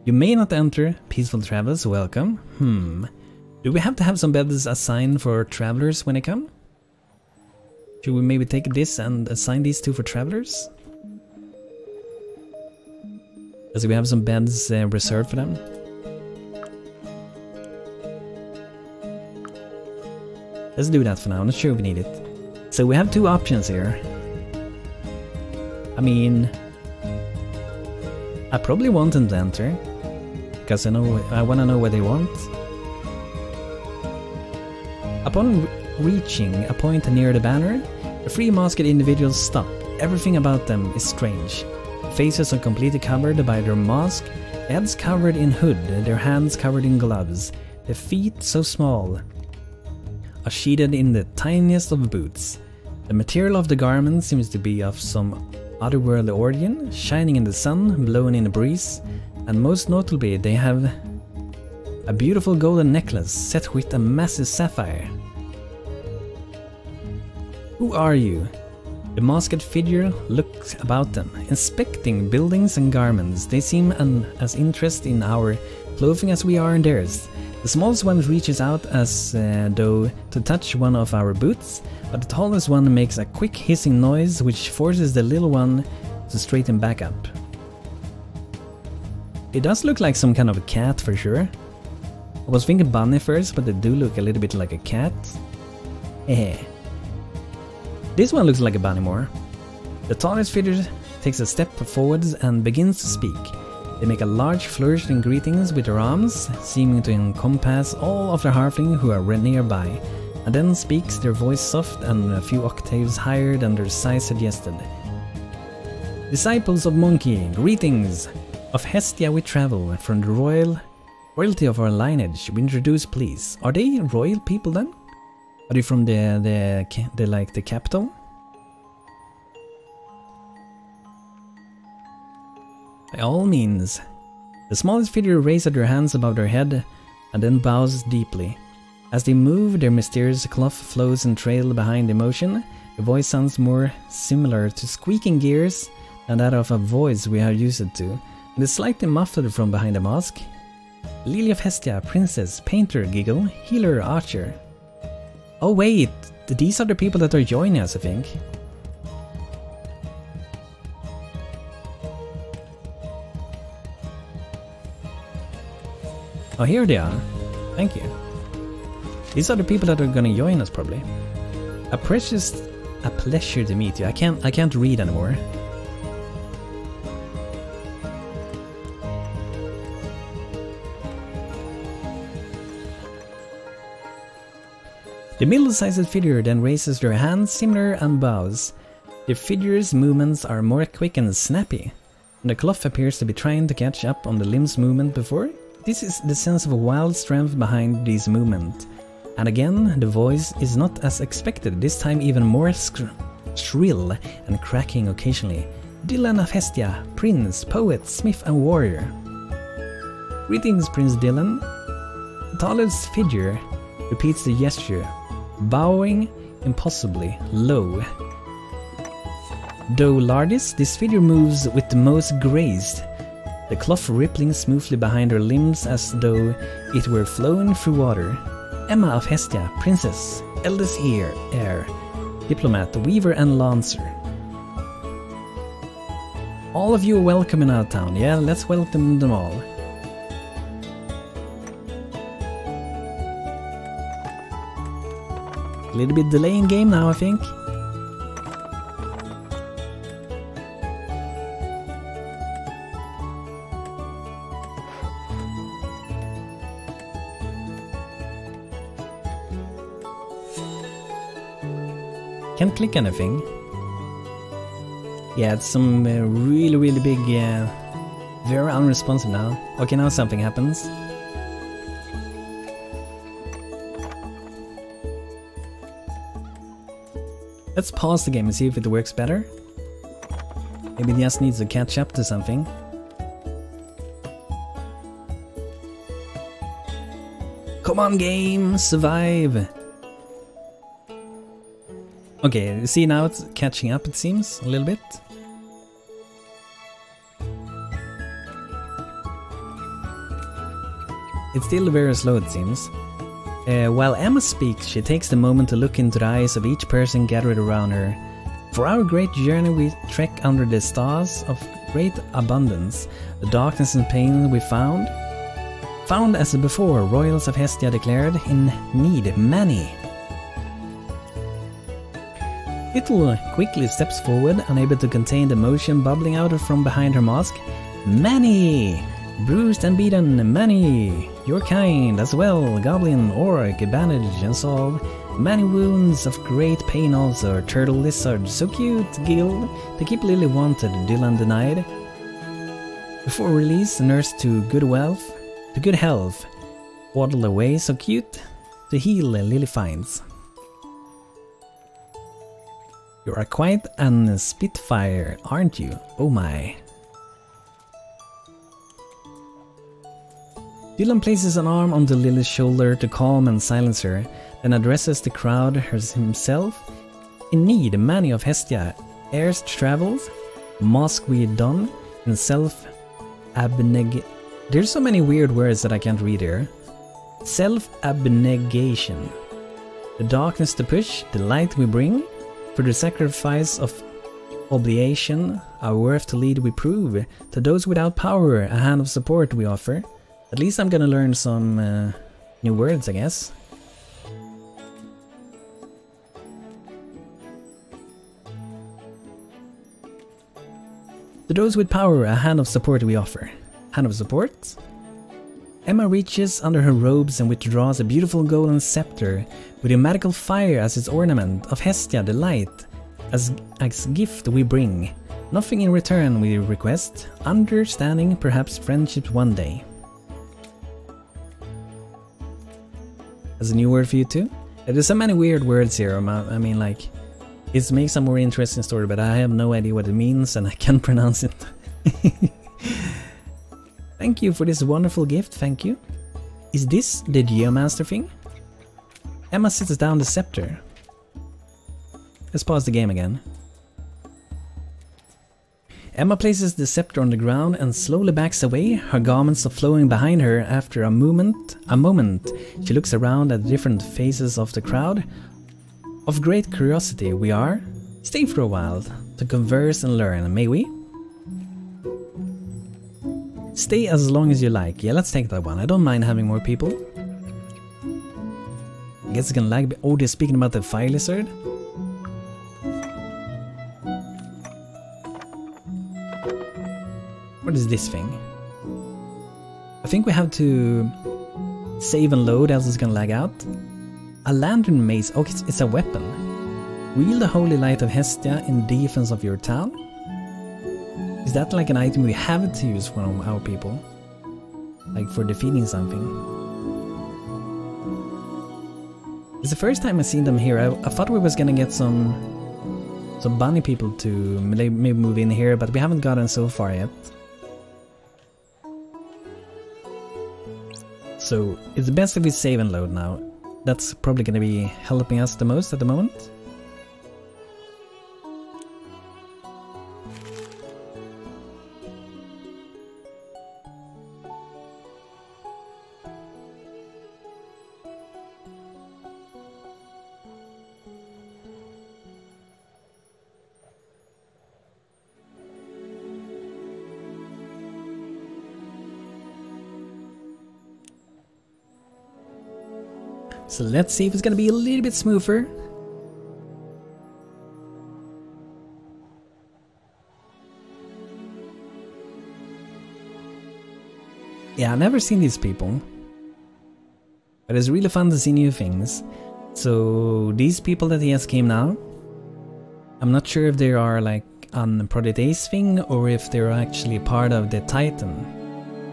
You may not enter. Peaceful travels, welcome. Do we have to have some beds assigned for travelers when they come? Should we maybe take this and assign these two for travelers? As we have some beds reserved for them. Let's do that for now, I'm not sure we need it. So we have two options here. I mean, I probably want them to enter, because I want to know what they want. Upon reaching a point near the banner, the three masked individuals stop. Everything about them is strange. Faces are completely covered by their mask, heads covered in hood, their hands covered in gloves, their feet so small, are sheathed in the tiniest of boots. The material of the garment seems to be of some otherworldly origin, shining in the sun, blowing in the breeze, and most notably they have a beautiful golden necklace set with a massive sapphire. Who are you? The masked figure looks about them, inspecting buildings and garments. They seem as interested in our clothing as we are in theirs. The smallest one reaches out as though to touch one of our boots, but the tallest one makes a quick hissing noise which forces the little one to straighten back up. It does look like some kind of a cat for sure. I was thinking bunny first, but they do look a little bit like a cat. This one looks like a bunny more. The tallest figure takes a step forwards and begins to speak. They make a large flourish in greetings with their arms, seeming to encompass all of the halfling who are nearby, and then speaks, their voice soft and a few octaves higher than their size suggested. Disciples of Monkey, greetings! Of Hestia we travel, from the royalty of our lineage, we introduce please. Are they royal people then? Are they from the capital? By all means. The smallest figure raises their hands above their head and then bows deeply. As they move, their mysterious cloth flows and trails behind the motion. The voice sounds more similar to squeaking gears than that of a voice we are used to, and is slightly muffled from behind the mask. Lily of Hestia, princess, painter, giggle, healer, archer. Oh wait, these are the people that are joining us, I think. Oh, here they are. Thank you. These are the people that are gonna join us, probably. A pleasure to meet you. I can't read anymore. The middle-sized figure then raises their hands similar and bows. The figure's movements are more quick and snappy, and the cloth appears to be trying to catch up on the limb's movement before. This is the sense of wild strength behind these movements. And again, the voice is not as expected, this time even more shrill and cracking occasionally. Dylan of Hestia, prince, poet, smith and warrior. Greetings, Prince Dylan. The tallest figure repeats the gesture, bowing impossibly low. Though largest, this figure moves with the most grace, the cloth rippling smoothly behind her limbs as though it were flowing through water. Emma of Hestia, princess, eldest heir, diplomat, weaver and lancer. All of you are welcome in our town. Yeah, let's welcome them all. A little bit delay in game now, I think. Can't click anything. Yeah, it's some really big, very unresponsive now. Okay, now something happens. Let's pause the game and see if it works better. Maybe it just needs to catch up to something. Come on game, survive! Okay, see now it's catching up, it seems, a little bit. It's still very slow, it seems. While Emma speaks, she takes the moment to look into the eyes of each person gathered around her. For our great journey we trek under the stars of great abundance. The darkness and pain we found as before, royals of Hestia declared, in need many. Little quickly steps forward, unable to contain the emotion bubbling out from behind her mask. Many! Bruised and beaten, many! Your kind as well, Goblin, Orc, bandage and solve. Many wounds of great pain also, turtle lizard, so cute, Gil, to keep Lily wanted, Dylan denied. Before release, nurse to good health, waddle away, so cute, to heal Lily finds. You are quite an spitfire, aren't you? Oh my. Dylan places an arm onto Lily's shoulder to calm and silence her, then addresses the crowd himself. In need, many of Hestia, heirs travels, mask we don, and self-abnegation. There's so many weird words that I can't read here. Self-abnegation. The darkness to push, the light we bring, for the sacrifice of obligation, our worth to lead we prove, to those without power, a hand of support we offer. At least I'm gonna learn some new words, I guess. To those with power, a hand of support we offer. Hand of support? Emma reaches under her robes and withdraws a beautiful golden scepter with a magical fire as its ornament, of Hestia the light, as gift we bring. Nothing in return we request, understanding, perhaps friendship one day. As a new word for you too? There's so many weird words here, I mean like, it makes a more interesting story, but I have no idea what it means and I can't pronounce it. Thank you for this wonderful gift, thank you. Is this the Geomancer thing? Emma sits down the scepter. Let's pause the game again. Emma places the scepter on the ground and slowly backs away, her garments are flowing behind her. After a moment, she looks around at the different faces of the crowd. Of great curiosity we are. Stay for a while, to converse and learn, may we? Stay as long as you like. Yeah, let's take that one. I don't mind having more people. I guess it's gonna lag. Oh, they're speaking about the fire lizard. What is this thing? I think we have to save and load, else it's gonna lag out. A lantern mace. Okay, it's a weapon. Wield the holy light of Hestia in defense of your town. Is that like an item we have to use for our people? Like for defeating something? It's the first time I've seen them here. I thought we was gonna get some bunny people to maybe move in here, but we haven't gotten so far yet. So it's best if we save and load now. That's probably gonna be helping us the most at the moment. So let's see if it's gonna be a little bit smoother. Yeah, I've never seen these people. But it's really fun to see new things. So these people that he has came now, I'm not sure if they are like on Project Ace thing or if they're actually part of the Titan.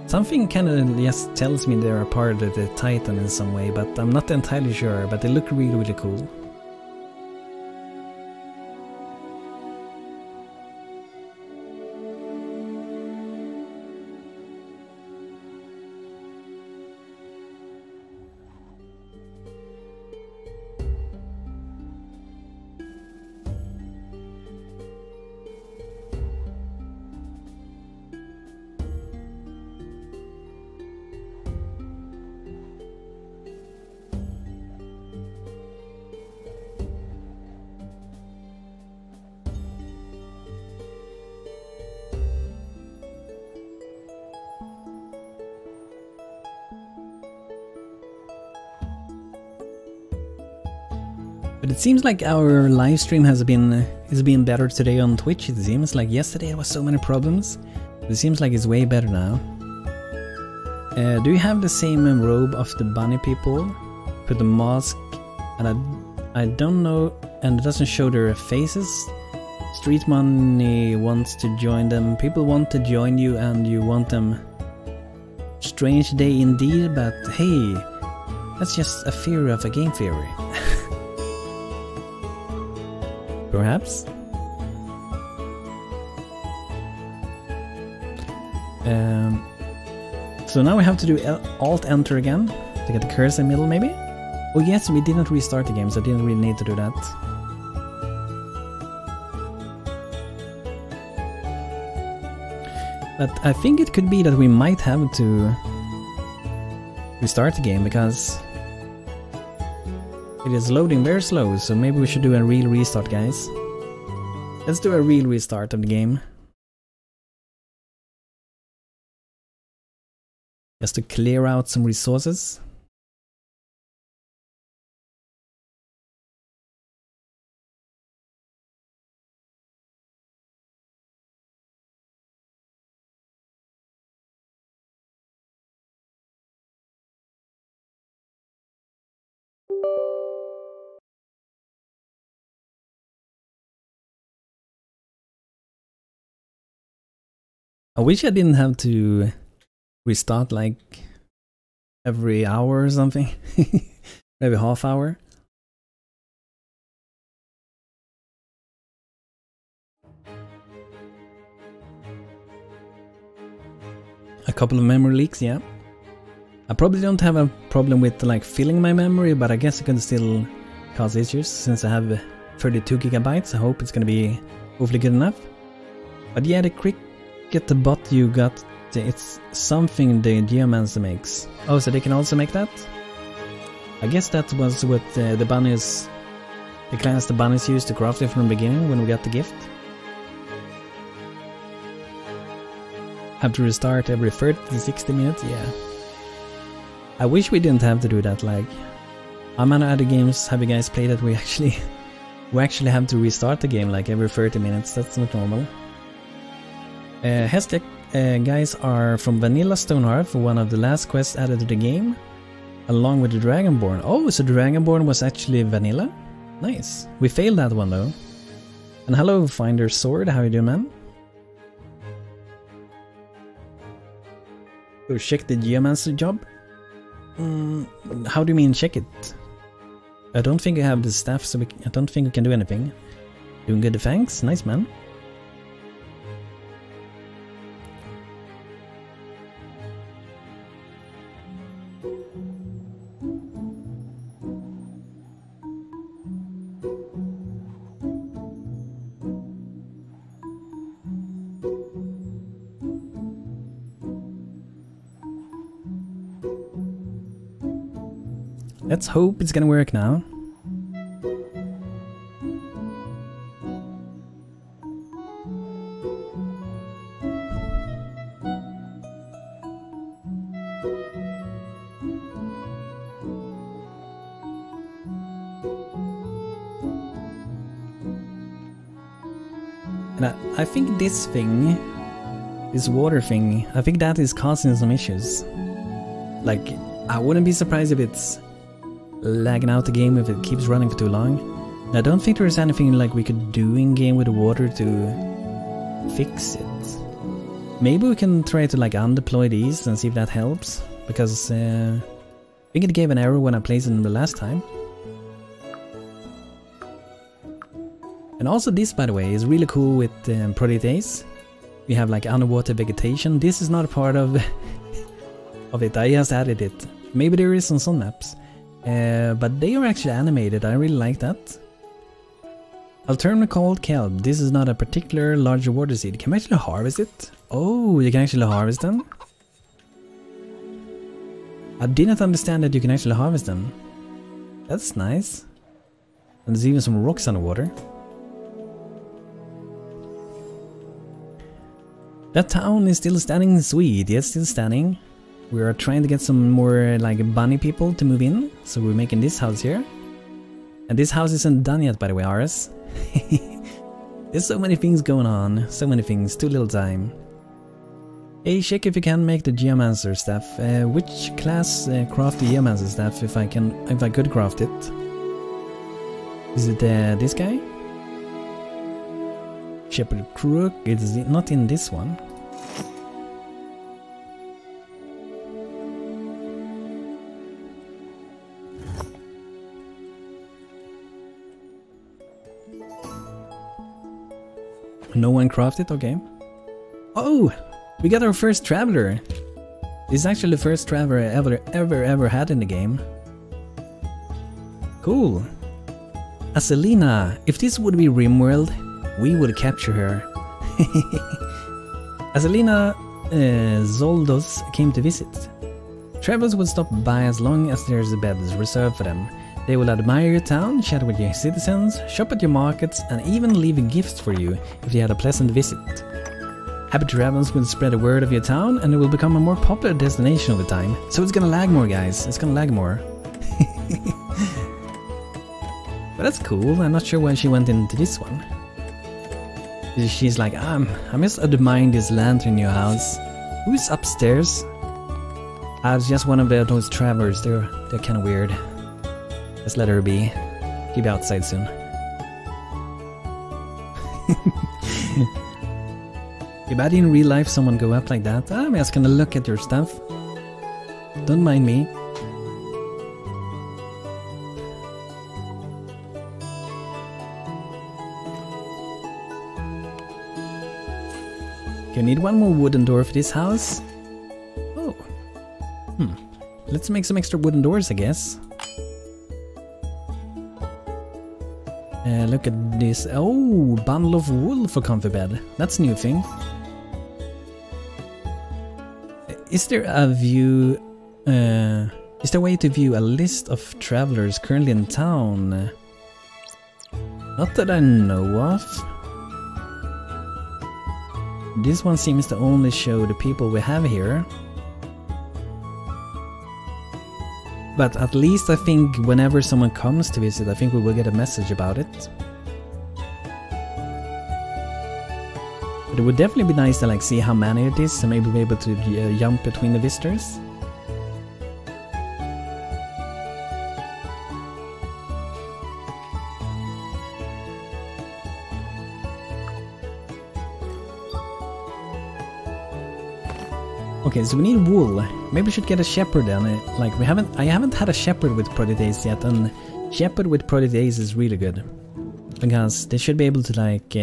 Something kind of just tells me they're a part of the Titan in some way, but I'm not entirely sure, but they look really, really cool. But it seems like our live stream is being better today on Twitch. It seems like yesterday there was so many problems. But it seems like it's way better now. Do you have the same robe of the bunny people? Put the mask, and I don't know, and it doesn't show their faces. Street Money wants to join them. People want to join you and you want them. Strange day indeed, but hey, that's just a theory of a game theory. Perhaps? So now we have to do Alt-Enter again to get the cursor in the middle, maybe? Oh yes, we didn't restart the game, so I didn't really need to do that. But I think it could be that we might have to restart the game, because it is loading very slow, so maybe we should do a real restart, guys. Let's do a real restart of the game. Just to clear out some resources. I wish I didn't have to restart like every hour or something. Maybe half hour. A couple of memory leaks, yeah. I probably don't have a problem with like filling my memory, but I guess it can still cause issues since I have 32 gigabytes. I hope it's gonna be hopefully good enough. But yeah, the cricket bot you got, it's something the Geomancer makes. Oh, so they can also make that? I guess that was what the bunnies, the class the bunnies used to craft it from the beginning when we got the gift. Have to restart every 30 to 60 minutes, yeah. I wish we didn't have to do that, like, how many other games have you guys played that we actually have to restart the game like every 30 minutes, that's not normal. Hashtag guys are from Vanilla Stonehearth for one of the last quests added to the game, along with the Dragonborn. Oh, so Dragonborn was actually vanilla? Nice. We failed that one though. And hello Finder Sword, how you doing, man? Go check the Geomancer job? How do you mean check it? I don't think I have the staff, so I don't think we can do anything. Doing good, thanks. Nice, man. Let's hope it's gonna work now. And I think this thing, this water thing, I think that is causing some issues. Like, I wouldn't be surprised if it's lagging out the game if it keeps running for too long. And I don't think there's anything like we could do in game with the water to fix it. Maybe we can try to like undeploy these and see if that helps, because I think it gave an error when I placed it the last time. And also this, by the way, is really cool with Project Ace. We have like underwater vegetation. This is not a part of it, I just added it. Maybe there is on some maps. But they are actually animated, I really like that. Alternative called kelp. This is not a particular larger water seed. Can we actually harvest it? Oh, you can actually harvest them? I didn't understand that you can actually harvest them. That's nice. And there's even some rocks underwater. That town is still standing, sweet. Yes, still standing. We are trying to get some more like bunny people to move in, so we're making this house here. And this house isn't done yet, by the way, Aris. There's so many things going on, so many things, too little time. Hey, check if you can make the Geomancer staff. Which class craft the Geomancer staff? If I could craft it. Is it this guy? Shepherd Crook. It's not in this one. No one crafted? Okay. Oh! We got our first traveler! This is actually the first traveler I ever had in the game. Cool! Aselina! If this would be Rimworld, we would capture her. Aselina Zoldos came to visit. Travelers would stop by as long as there's a bed reserved for them. They will admire your town, chat with your citizens, shop at your markets, and even leave gifts for you if you had a pleasant visit. Happy travels will spread the word of your town, and it will become a more popular destination over time. So it's gonna lag more, guys. It's gonna lag more. But that's cool. I'm not sure why she went into this one. She's like, I'm just admiring this lantern in your house. Who's upstairs? It's just one of those travelers. They're kind of weird. Just let her be. She'll be outside soon. If I in real life someone go up like that, I'm just gonna look at your stuff. Don't mind me. You need one more wooden door for this house? Oh. Let's make some extra wooden doors, I guess. Look at this. Oh, bundle of wool for comfy bed. That's a new thing. Is there a view... is there a way to view a list of travelers currently in town? Not that I know of. This one seems to only show the people we have here. But at least I think whenever someone comes to visit, I think we will get a message about it. But it would definitely be nice to like see how many it is and maybe be able to jump between the visitors. Okay, so we need wool. Maybe we should get a shepherd then. Like I haven't had a shepherd with Prodidays yet, and shepherd with Prodidays is really good. Because they should be able to like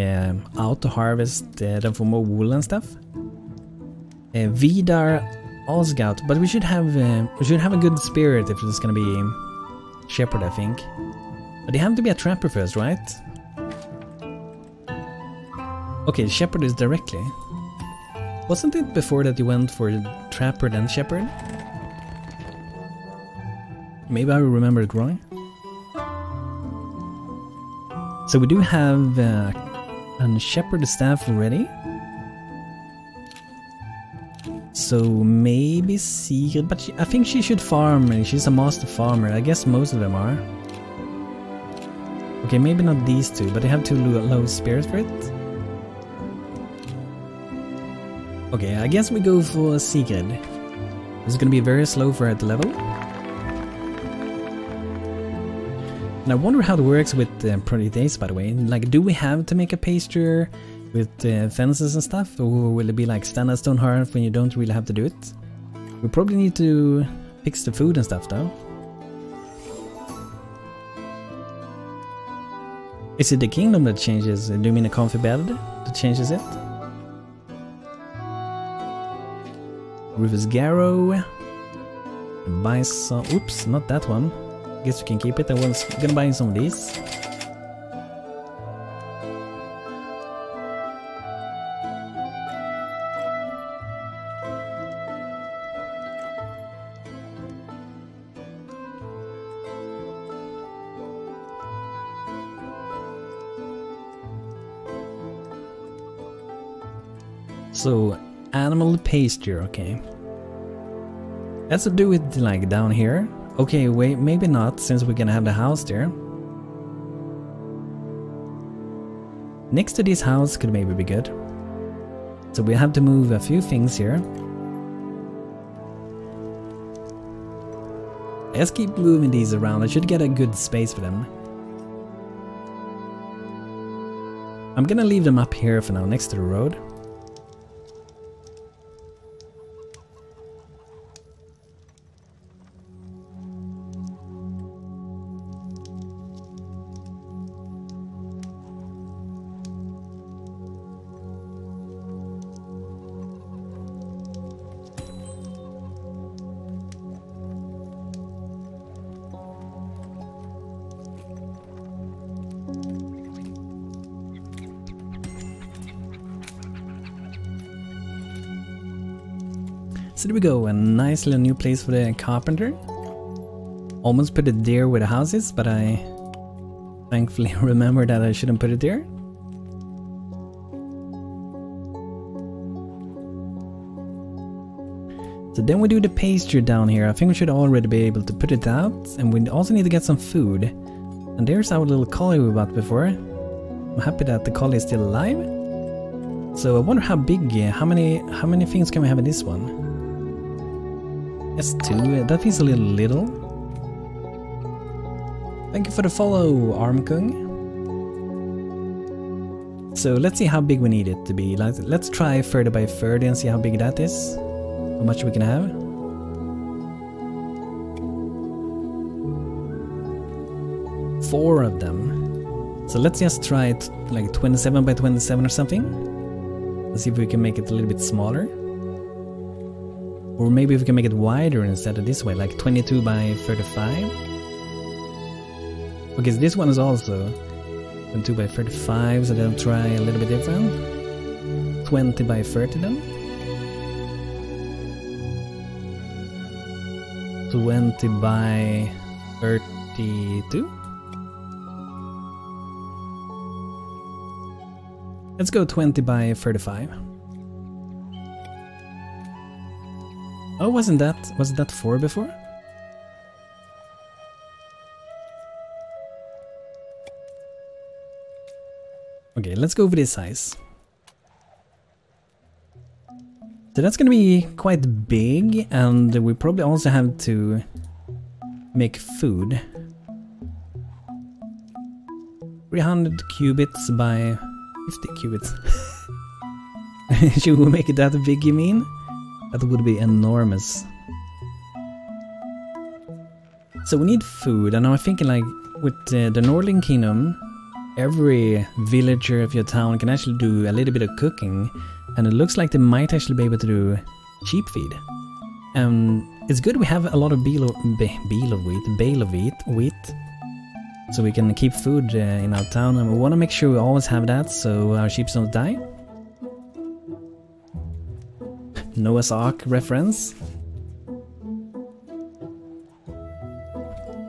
auto-harvest them for more wool and stuff. Vidar Osgout, but we should have a good spirit if it's gonna be shepherd, I think. But they have to be a trapper first, right? Okay, shepherd is directly. Wasn't it before that you went for trapper then shepherd? Maybe I remember it wrong. So we do have a shepherd staff ready. So maybe Sigrid, but I think she should farm. She's a master farmer. I guess most of them are. Okay, maybe not these two, but they have too low spirits for it. Okay, I guess we go for Sigrid. This is gonna be very slow for her to level. And I wonder how it works with Prodidays, by the way. Like, do we have to make a pasture with fences and stuff? Or will it be like standard Stonehearth when you don't really have to do it? We probably need to fix the food and stuff though. Is it the kingdom that changes? Do you mean a comfy bed that changes it? Rufus Garrow. Buy some. Oops, not that one. Guess we can keep it. I was gonna buy some of these. So, animal pasture, okay. Let's do it like down here. Okay, wait, maybe not, since we're gonna have the house there. next to this house could maybe be good. So we have to move a few things here. Let's keep moving these around. I should get a good space for them. I'm gonna leave them up here for now, next to the road. So there we go, a nice little new place for the carpenter. Almost put it there where the house is, but I thankfully remembered that I shouldn't put it there. So then we do the pasture down here. I think we should already be able to put it out, and we also need to get some food. And there's our little collie we bought before. I'm happy that the collie is still alive. So I wonder how big, how many things can we have in this one? Yes, 2. That feels a little. Thank you for the follow, Armkung. So let's see how big we need it to be. Let's try 30 by 30 and see how big that is. How much we can have. Four of them. So let's just try it like 27 by 27 or something. Let's see if we can make it a little bit smaller. Or maybe if we can make it wider instead of this way, like 22 by 35. Okay, so this one is also 22 by 35, so they'll try a little bit different. 20 by 30 then. 20 by 32. Let's go 20 by 35. Oh, wasn't that 4 before? Okay, let's go with this size. So that's gonna be quite big, and we probably also have to make food. 300 cubits by 50 cubits. Should we make it that big, you mean? That would be enormous. So we need food, and I'm thinking like with the Northern Kingdom, every villager of your town can actually do a little bit of cooking, and it looks like they might actually be able to do sheep feed. It's good we have a lot of bale of wheat, so we can keep food in our town, and we want to make sure we always have that so our sheep don't die. Noah's Ark reference?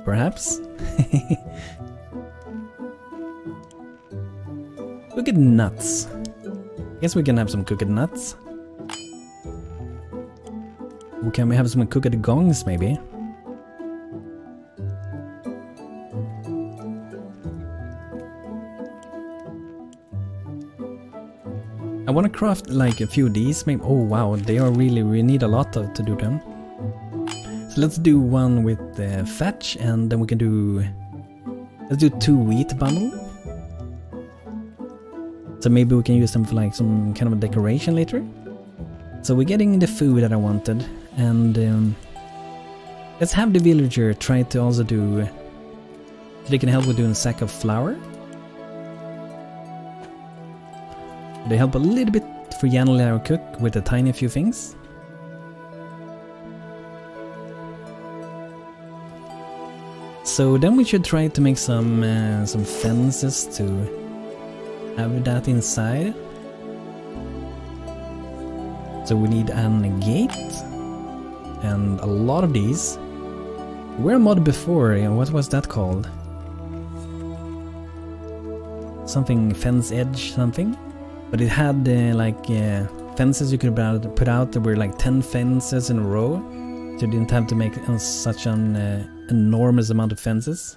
Perhaps? Cooked nuts. Guess we can have some cooked nuts. Or can we have some cooked gongs maybe? I want to craft like a few of these, maybe. Oh wow, they are really, we need a lot to do them. So let's do one with thatch, and then we can do, let's do 2 wheat bundle. So maybe we can use them for like some kind of a decoration later. So we're getting the food that I wanted, and let's have the villager try to also do, so they can help with doing a sack of flour. They help a little bit for Janela cook with a tiny few things. So then we should try to make some fences to have that inside. So we need a gate and a lot of these. We were a mod before, what was that called? Something fence edge something. But it had like fences you could put out. There were like 10 fences in a row, so you didn't have to make such an enormous amount of fences.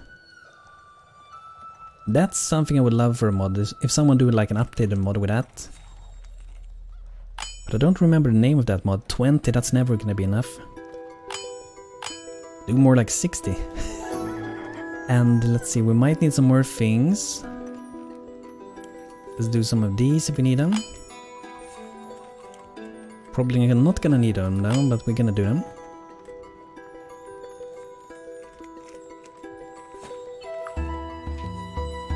That's something I would love for a mod, is if someone do like an updated mod with that. But I don't remember the name of that mod. 20, that's never gonna be enough. Do more like 60. And let's see, we might need some more things. Let's do some of these if we need them. Probably not gonna need them though, but we're gonna do them.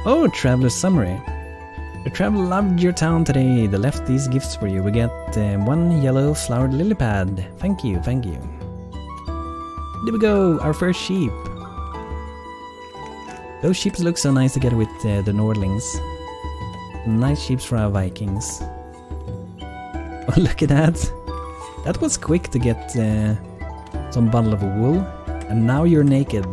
Oh, Traveler's Summary. The traveler loved your town today. They left these gifts for you. We get 1 yellow flowered lily pad. Thank you, thank you. There we go, our first sheep. Those sheep look so nice together with the Nordlings. Nice sheep for our Vikings. Oh, look at that. That was quick to get some bundle of wool. And now you're naked.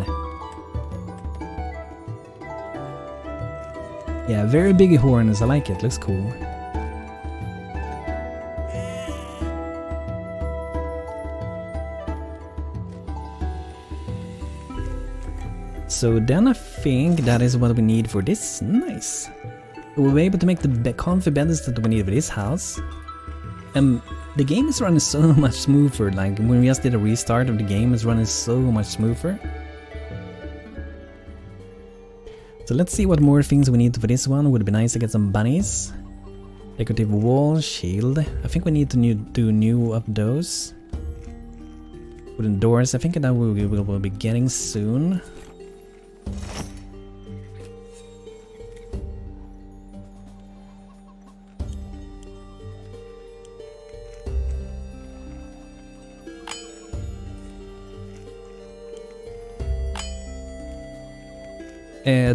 Yeah, very big horns, I like it, looks cool. So then I think that is what we need for this, nice. We'll be able to make the comfy beds that we need for this house. And the game is running so much smoother, like when we just did a restart of the game, it's running so much smoother. So let's see what more things we need for this one. Would be nice to get some bunnies. Decorative wall, shield. I think we need to do new up those. Wooden doors, I think that we will be getting soon.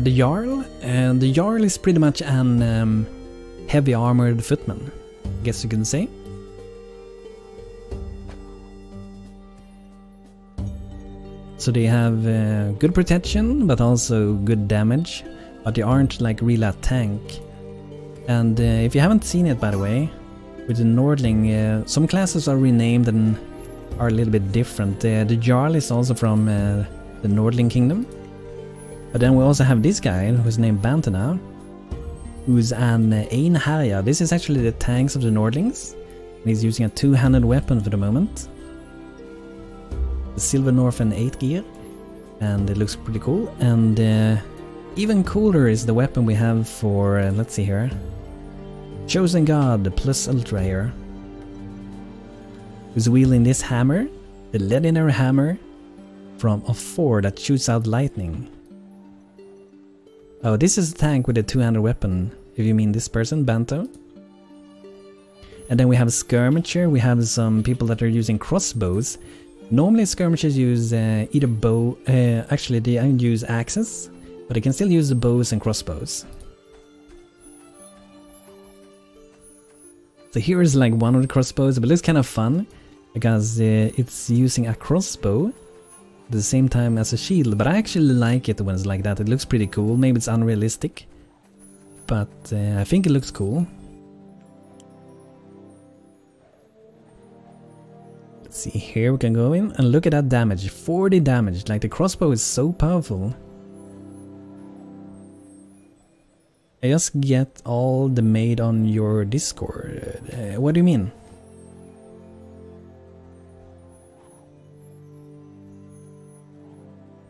The Jarl is pretty much an heavy armored footman, I guess you can say. So they have good protection, but also good damage, but they aren't like really a tank. And if you haven't seen it, by the way, with the Nordling, some classes are renamed and are a little bit different. The Jarl is also from the Nordling Kingdom. But then we also have this guy, who's named Bantonia, who's an Einherja. This is actually the tanks of the Nordlings. And he's using a two-handed weapon for the moment. The Silver Northern 8 gear. And it looks pretty cool. And even cooler is the weapon we have for, let's see here. Chosen God plus Ultrair. Who's wielding this hammer. The legendary hammer from a 4 that shoots out lightning. Oh, this is a tank with a two-handed weapon, if you mean this person, Banto. And then we have a skirmisher, we have some people that are using crossbows. Normally skirmishers use either bow, actually they don't use axes, but they can still use the bows and crossbows. So here is like one of the crossbows, but it's kind of fun, because it's using a crossbow at the same time as a shield, but I actually like it when it's like that. It looks pretty cool. Maybe it's unrealistic, but I think it looks cool. Let's see, here we can go in and look at that damage. 40 damage, like the crossbow is so powerful. I just get all the made on your Discord. What do you mean?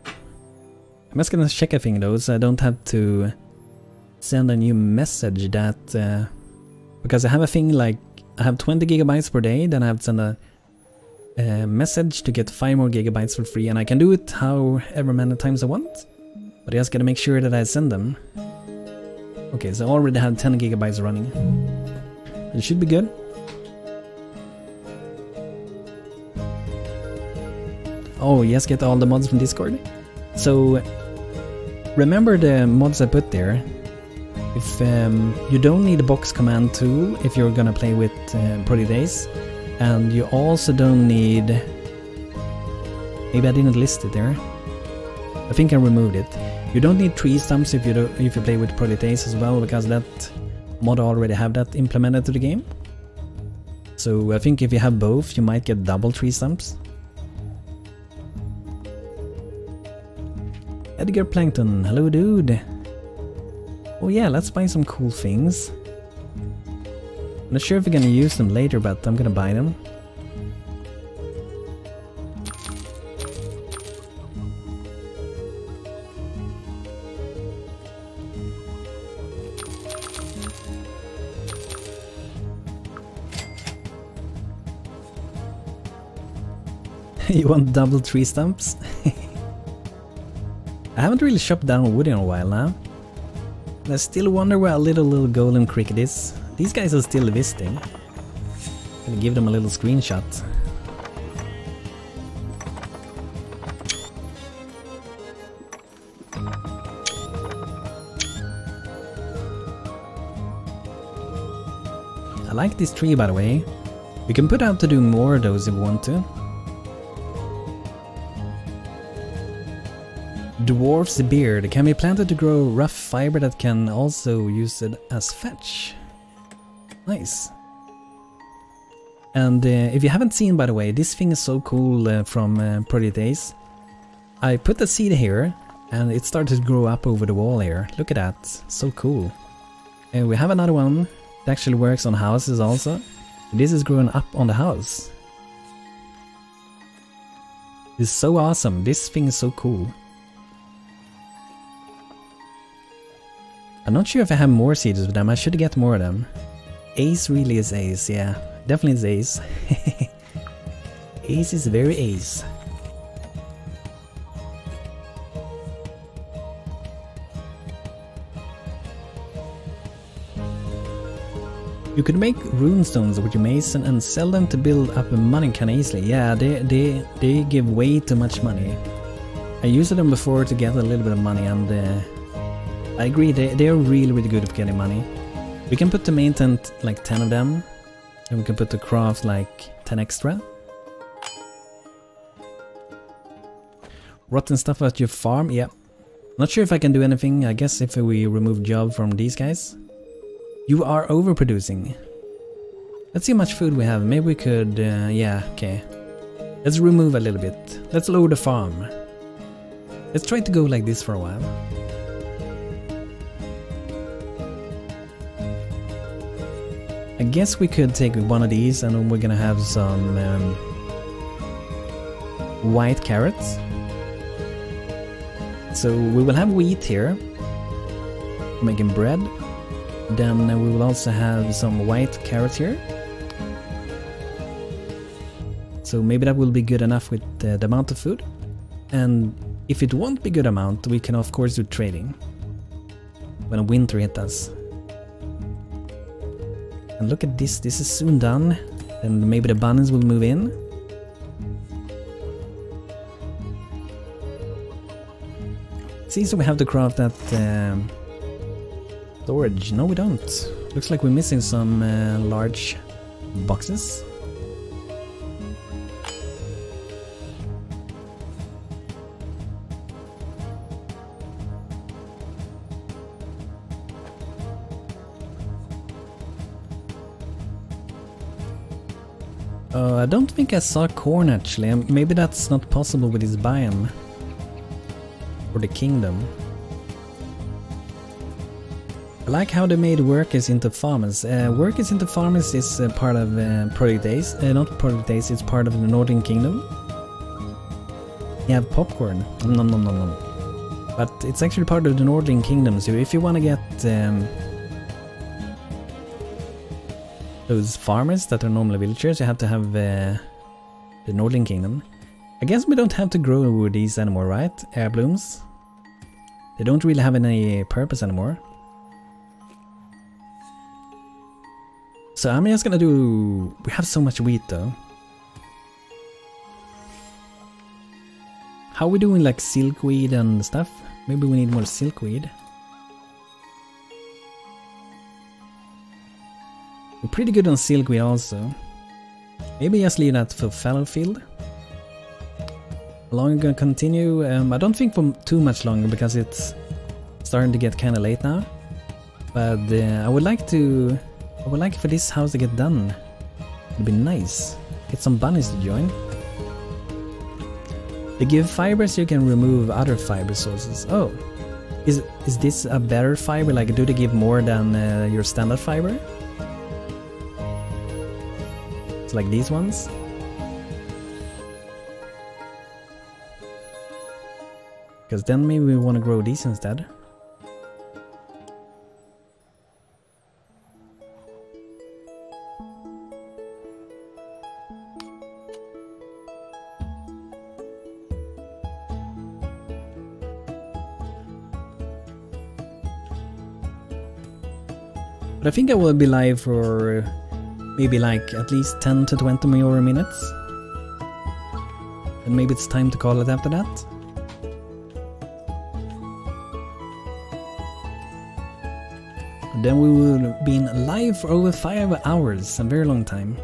I'm just gonna check a thing though, so I don't have to send a new message that... because I have a thing like, I have 20 gigabytes per day, then I have to send a message to get 5 more gigabytes for free, and I can do it however many times I want. But I just gotta make sure that I send them. Okay, so I already have 10 gigabytes running. It should be good. Oh, yes, get all the mods from Discord. So, remember the mods I put there. If you don't need a box command tool if you're gonna play with Project Days, and you also don't need... Maybe I didn't list it there. I think I removed it. You don't need tree stumps if you play with Project Days as well, because that mod already have that implemented to the game. So I think if you have both, you might get double tree stumps. Edgar Plankton, hello dude. Oh yeah, let's buy some cool things. I'm not sure if we're gonna use them later, but I'm gonna buy them. You want double tree stumps? I haven't really chopped down wood in a while now. And I still wonder where a little golden cricket is. These guys are still visiting. Gonna give them a little screenshot. I like this tree, by the way. We can put out to do more of those if we want to. Dwarf's beard can be planted to grow rough fiber that can also use it as fetch. Nice. And if you haven't seen, by the way, this thing is so cool from Project Ace. I put the seed here and it started to grow up over the wall here. Look at that, so cool. And we have another one that actually works on houses also. This is growing up on the house. It's so awesome, this thing is so cool. I'm not sure if I have more seeds with them, I should get more of them. Ace really is ace, yeah. Definitely is ace. Ace is very ace. You could make runestones with your mason and sell them to build up money kinda easily. Yeah, they give way too much money. I used them before to get a little bit of money and I agree, they are really good at getting money. We can put the main tent like 10 of them, and we can put the craft like 10 extra. Rotten stuff at your farm, yeah. Not sure if I can do anything, I guess if we remove job from these guys. You are overproducing. Let's see how much food we have, maybe we could, yeah, okay. Let's remove a little bit, let's lower the farm. Let's try to go like this for a while. I guess we could take one of these and we're gonna have some white carrots. So we will have wheat here, making bread. Then we will also have some white carrots here. So maybe that will be good enough with the amount of food. And if it won't be good amount, we can of course do trading when winter hits us. And look at this, this is soon done, and maybe the bunnies will move in. See, so we have to craft that storage. No, we don't. Looks like we're missing some large boxes. I don't think I saw corn actually, maybe that's not possible with this biome. Or the kingdom. I like how they made workers into farmers. Workers into farmers is part of Project Ace, not Project Ace, it's part of the Northern Kingdom. You have popcorn, nom nom nom nom. But it's actually part of the Northern Kingdom, so if you want to get those farmers that are normally villagers, you have to have the Northern Kingdom. I guess we don't have to grow these anymore, right? Air blooms. They don't really have any purpose anymore. So I'm just gonna do... We have so much wheat though. How are we doing like silkweed and stuff? Maybe we need more silkweed. We're pretty good on silkweed also. Maybe just leave that for fallow field. How long are we gonna continue? I don't think for too much longer because it's starting to get kinda late now. But I would like for this house to get done. It'd be nice. Get some bunnies to join. They give fiber so you can remove other fiber sources. Oh. Is this a better fiber? Like, do they give more than your standard fiber? It's like these ones? Because then maybe we want to grow these instead. But I think I will be live for maybe like at least 10 to 20 more minutes. And maybe it's time to call it after that. And then we will be in live for over 5 hours, a very long time.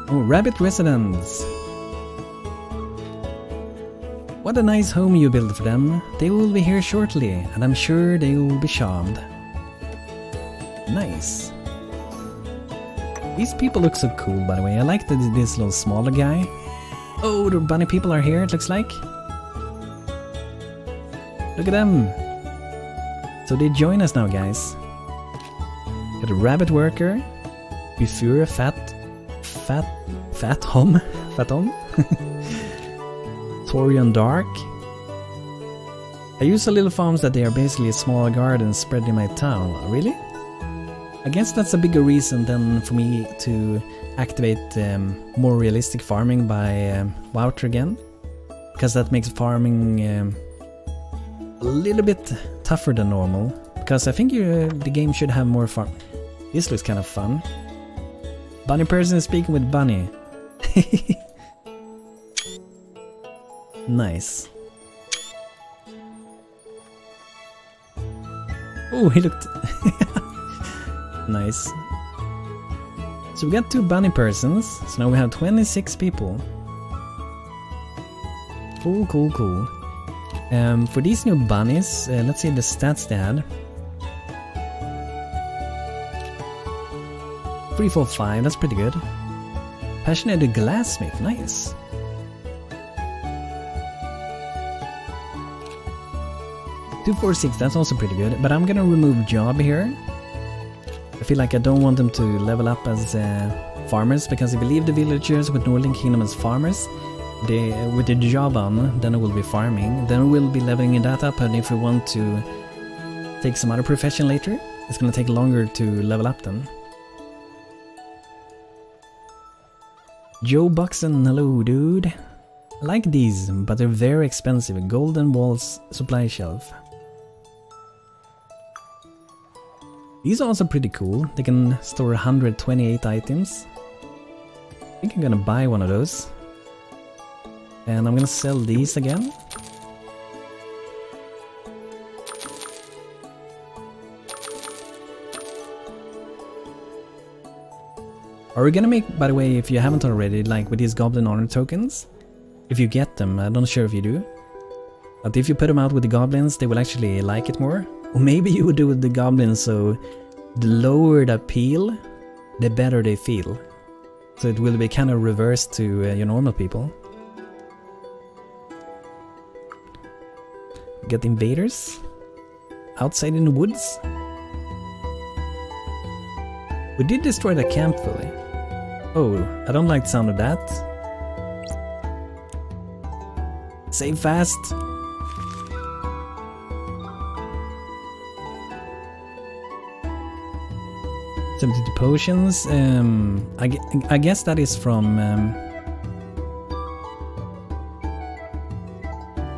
Oh, rabbit residents! What a nice home you built for them. They will be here shortly, and I'm sure they will be charmed. Nice. These people look so cool, by the way. I like this little smaller guy. Oh, the bunny people are here, it looks like. Look at them. So they join us now, guys. Got a rabbit worker. Bufura Fat Hom. Torian Dark. I use a little farms that they are basically small gardens spread in my town. Really? I guess that's a bigger reason than for me to activate more realistic farming by voucher again. Because that makes farming a little bit tougher than normal. Because I think the game should have more farm. This looks kind of fun. Bunny person is speaking with Bunny. Nice. Oh, he looked nice. So we got 2 bunny persons, so now we have 26 people. Cool, cool, cool. For these new bunnies, let's see the stats they had. 345, that's pretty good. Passionate glassmith, nice. 246, that's also pretty good, but I'm gonna remove job here. I feel like I don't want them to level up as farmers, because if we leave the villagers with Northern Kingdom as farmers, with the job on, then it will be farming, then we'll be leveling that up, and if we want to take some other profession later, it's gonna take longer to level up then. Joe Buxton, hello dude. I like these, but they're very expensive. Golden Walls supply shelf. These are also pretty cool. They can store 128 items. I think I'm gonna buy one of those. And I'm gonna sell these again. Are we gonna make, by the way, if you haven't already, like with these Goblin honor tokens, if you get them, I'm not sure if you do, but if you put them out with the Goblins, they will actually like it more. Or maybe you would do with the Goblins, so the lower the appeal, the better they feel. So it will be kind of reversed to your normal people. Get invaders outside in the woods. We did destroy the camp fully. Oh, I don't like the sound of that. Save fast. 72 potions. I guess that is from.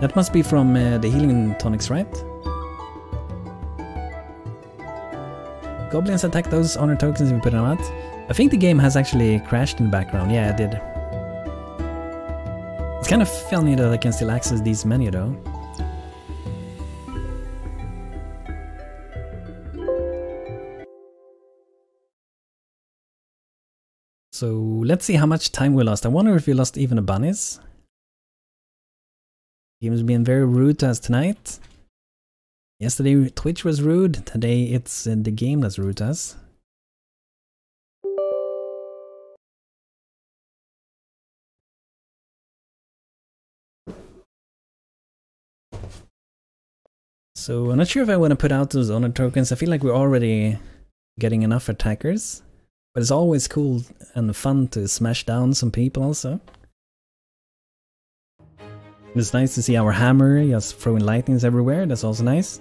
That must be from the healing tonics, right? Goblins attack those honor tokens if we put them out. I think the game has actually crashed in the background. Yeah, it did. It's kind of funny that I can still access these menu though. So let's see how much time we lost. I wonder if we lost even the bunnies. Game's been very rude to us tonight. Yesterday Twitch was rude, today it's the game that's rude to us. So I'm not sure if I want to put out those honor tokens. I feel like we're already getting enough attackers. But it's always cool and fun to smash down some people also. It's nice to see our hammer just throwing lightnings everywhere. That's also nice.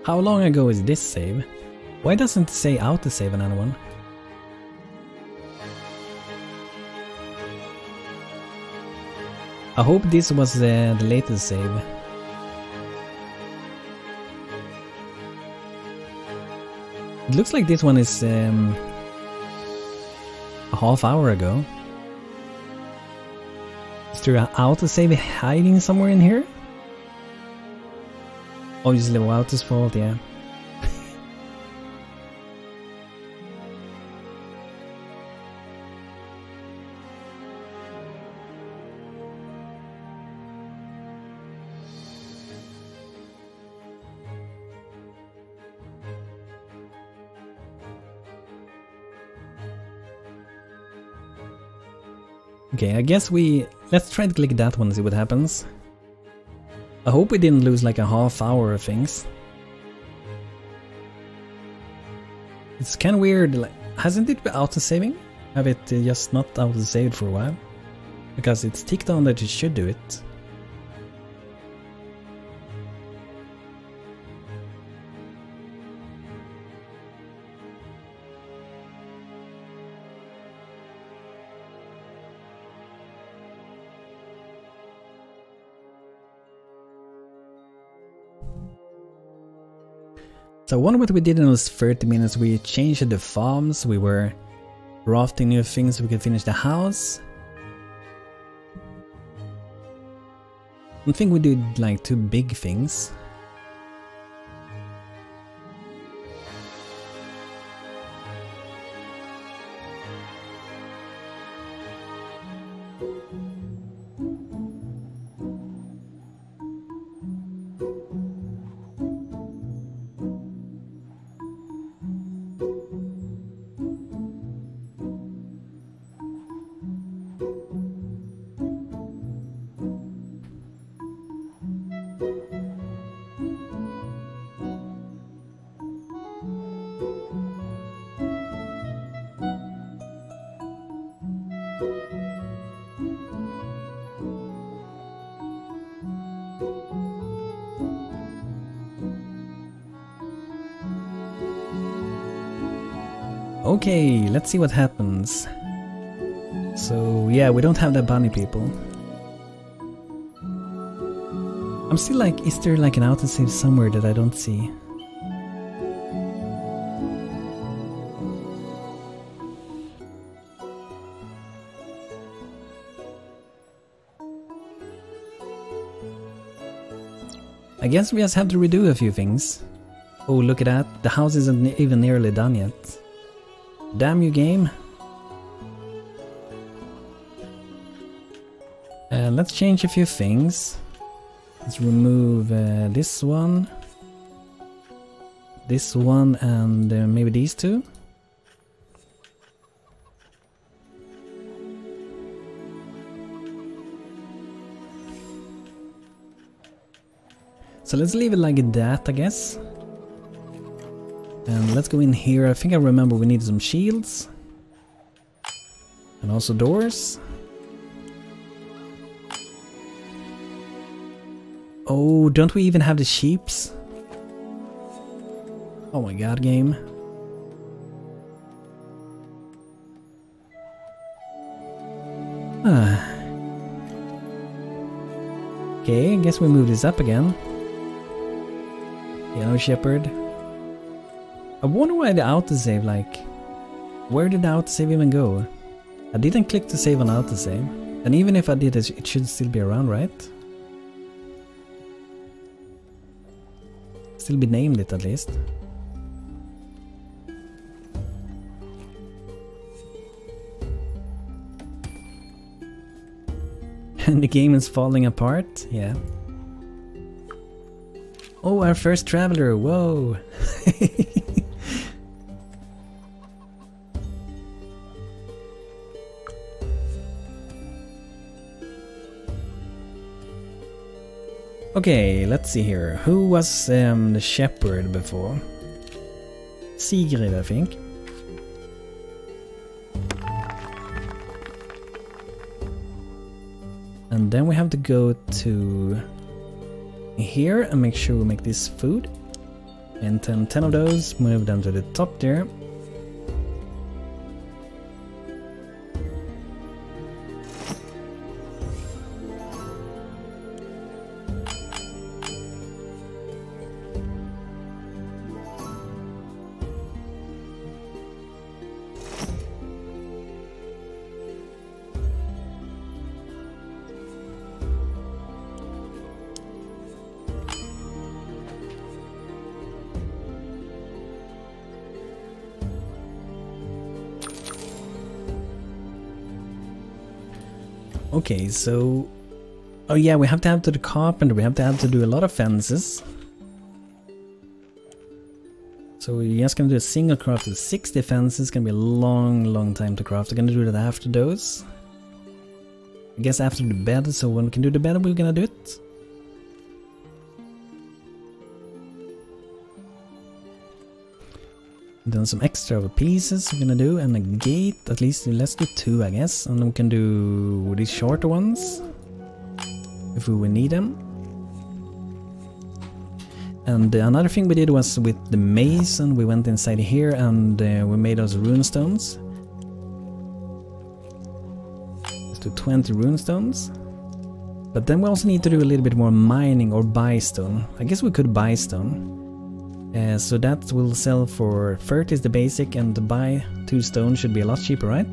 How long ago is this save? Why doesn't it say auto-save another one? I hope this was the latest save. It looks like this one is a half hour ago. Is there an auto-save hiding somewhere in here? Obviously Wouter's fault, yeah. Okay, I guess let's try to click that one and see what happens. I hope we didn't lose like a half hour of things. It's kind of weird, like, hasn't it been auto-saving? Have it just not auto-saved for a while? Because it's ticked on that it should do it. So I wonder what we did in those 30 minutes. We changed the farms, we were crafting new things so we could finish the house. I think we did like 2 big things. Okay, let's see what happens. So yeah, we don't have the bunny people. I'm still like, is there like an autosave somewhere that I don't see? I guess we just have to redo a few things. Oh, look at that. The house isn't even nearly done yet. Damn you, game. Let's change a few things. Let's remove this one, and maybe these two. So let's leave it like that, I guess. And let's go in here. I think I remember we need some shields. And also doors. Oh, don't we even have the sheeps? Oh my god, game. Okay, I guess we move this up again. Yellow shepherd. I wonder why the autosave, like, where did the autosave even go? I didn't click to save on autosave, and even if I did, it should still be around, right? Still be named it at least. And the game is falling apart, yeah. Oh, our first traveler, whoa! Okay, let's see here. Who was the shepherd before? Sigrid, I think. And then we have to go to here and make sure we make this food. And 10 of those, move them to the top there. Okay, so... Oh yeah, we have to add to the carpenter, we have to add to do a lot of fences. So we're just gonna do a single craft of 60 fences, it's gonna be a long time to craft. We're gonna do that after those. I guess after the bed, so when we can do the bed we're gonna do it. Then some extra pieces we're gonna do, and a gate, at least let's do 2 I guess, and then we can do these shorter ones if we will need them. And another thing we did was with the mason, we went inside here and we made those rune stones. Let's do 20 rune stones. But then we also need to do a little bit more mining or buy stone. I guess we could buy stone. So that will sell for 30 is the basic, and to buy 2 stone should be a lot cheaper, right?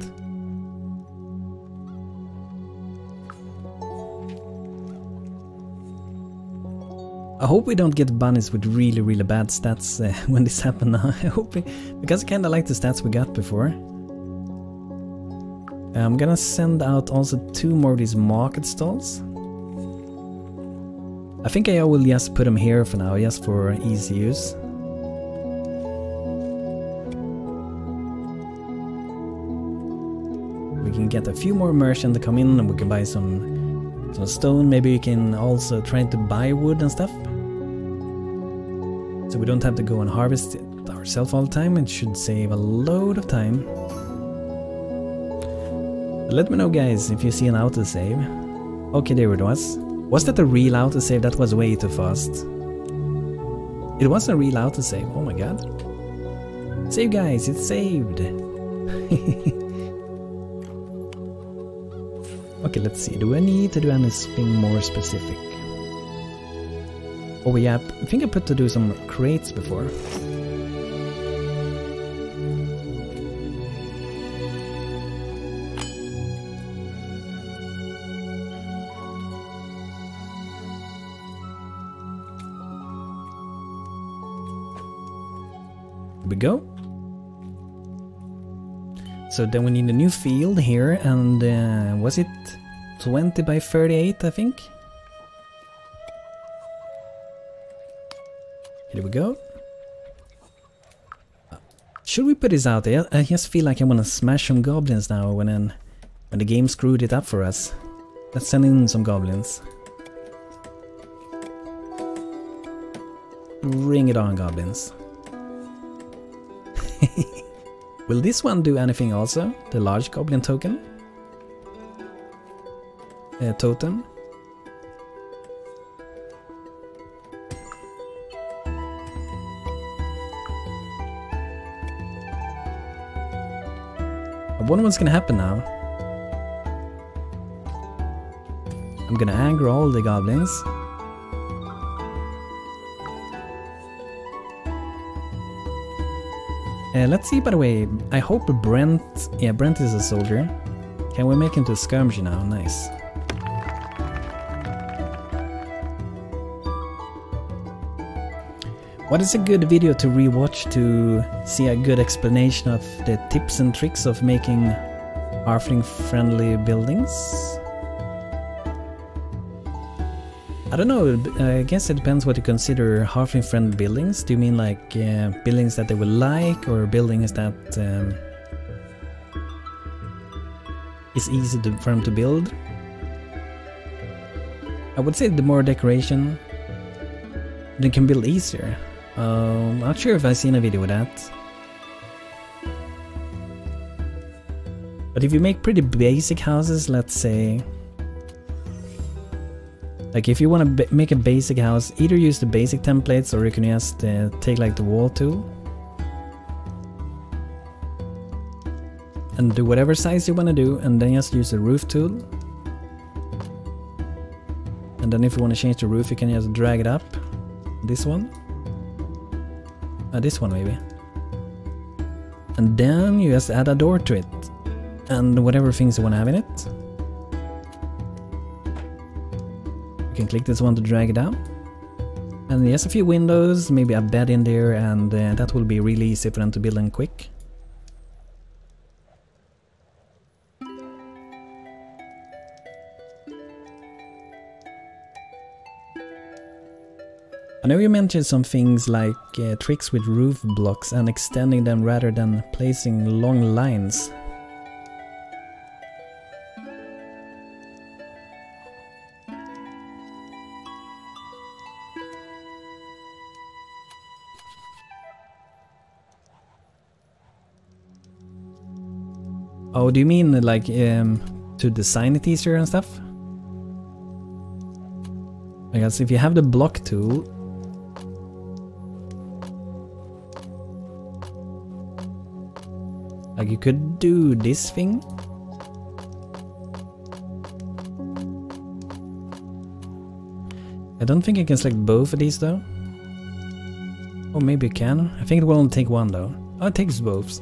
I hope we don't get bunnies with really bad stats when this happens now. I hope because I kinda like the stats we got before. I'm gonna send out also 2 more of these market stalls. I think I will just put them here for now, just for easy use. We can get a few more merchants to come in and we can buy some stone. Maybe we can also try to buy wood and stuff. So we don't have to go and harvest it ourselves all the time. It should save a load of time. But let me know guys if you see an autosave. Okay, there it was. Was that a real autosave? That was way too fast. It was a real autosave. Oh my god. Save guys, it's saved. Okay, let's see. Do I need to do anything more specific? Oh yeah, I think I put to do some crates before. Here we go. So then we need a new field here, and was it 20 by 38 I think? Here we go. Should we put this out there? I just feel like I want to smash some goblins now when the game screwed it up for us. Let's send in some goblins. Bring it on, goblins. Will this one do anything also? The large goblin token? Totem? I wonder what's gonna happen now. I'm gonna anger all the goblins. Let's see, by the way, I hope Brent... Yeah, Brent is a soldier. Can we make him to a skirmisher now? Nice. What is a good video to rewatch to see a good explanation of the tips and tricks of making halfling-friendly buildings? I don't know, I guess it depends what you consider halfling-friendly buildings. Do you mean like buildings that they will like, or buildings that is easy for them to build? I would say the more decoration, They can build easier. Not sure if I've seen a video with that. But if you make pretty basic houses, let's say... Like if you want to make a basic house, either use the basic templates or you can just take like the wall tool. And do whatever size you want to do, and then just use the roof tool. And then if you want to change the roof, you can just drag it up. This one. This one maybe. And then you just add a door to it. And whatever things you want to have in it. You can click this one to drag it down. And yes, a few windows, maybe a bed in there, and that will be really easy for them to build and quick. I know you mentioned some things like tricks with roof blocks and extending them rather than placing long lines. Oh, do you mean like to design it easier and stuff? I guess if you have the block tool, like you could do this thing. I don't think I can select both of these though. Or maybe you can. I think it will only take one though. Oh, it takes both.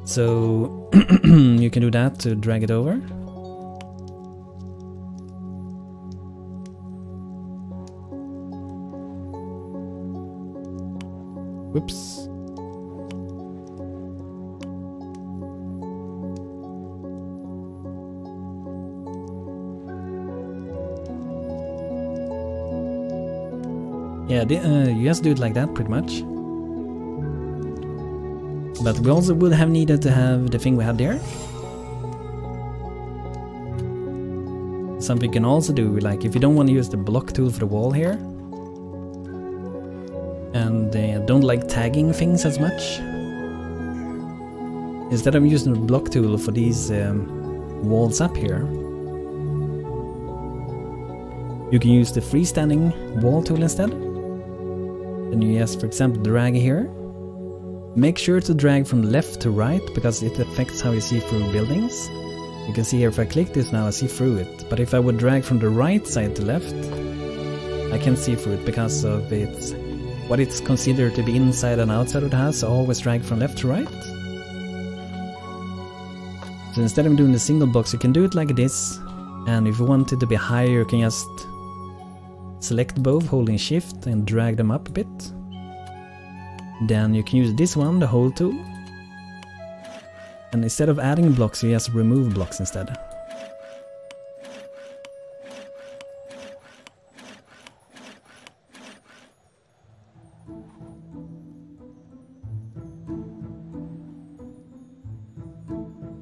So you can do that to drag it over. Whoops. Yeah, you just do it like that pretty much. But we also would have needed to have the thing we had there. Something you can also do, like if you don't want to use the block tool for the wall here, and don't like tagging things as much, instead of using the block tool for these walls up here, you can use the freestanding wall tool instead. Then you just, for example, drag here. Make sure to drag from left to right, because it affects how you see through buildings. You can see here if I click this now I see through it, but if I would drag from the right side to left, I can't see through it because of what it's considered to be inside and outside of the house, so always drag from left to right. So instead of doing the single box, you can do it like this, and if you want it to be higher you can just select both holding shift and drag them up a bit. Then you can use this one, the hole tool. And instead of adding blocks, you just remove blocks instead.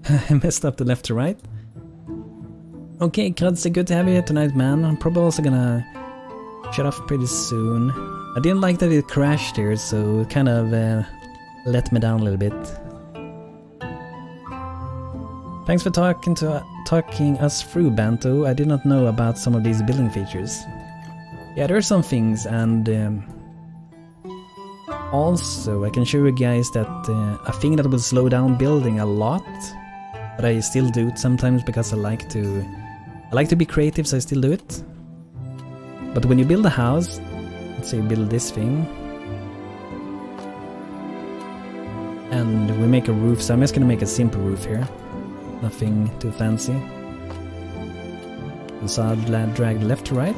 I messed up the left to right. Okay, Kruds, good to have you here tonight, man. I'm probably also gonna shut off pretty soon. I didn't like that it crashed here, so it kind of let me down a little bit. Thanks for talking us through, Banto. I did not know about some of these building features. Yeah, there are some things, and also I can show you guys that a thing that will slow down building a lot, but I still do it sometimes because I like to be creative, so I still do it. But when you build a house, let's say you build this thing, and we make a roof, so I'm just gonna make a simple roof here. Nothing too fancy. And so I'll drag left to right.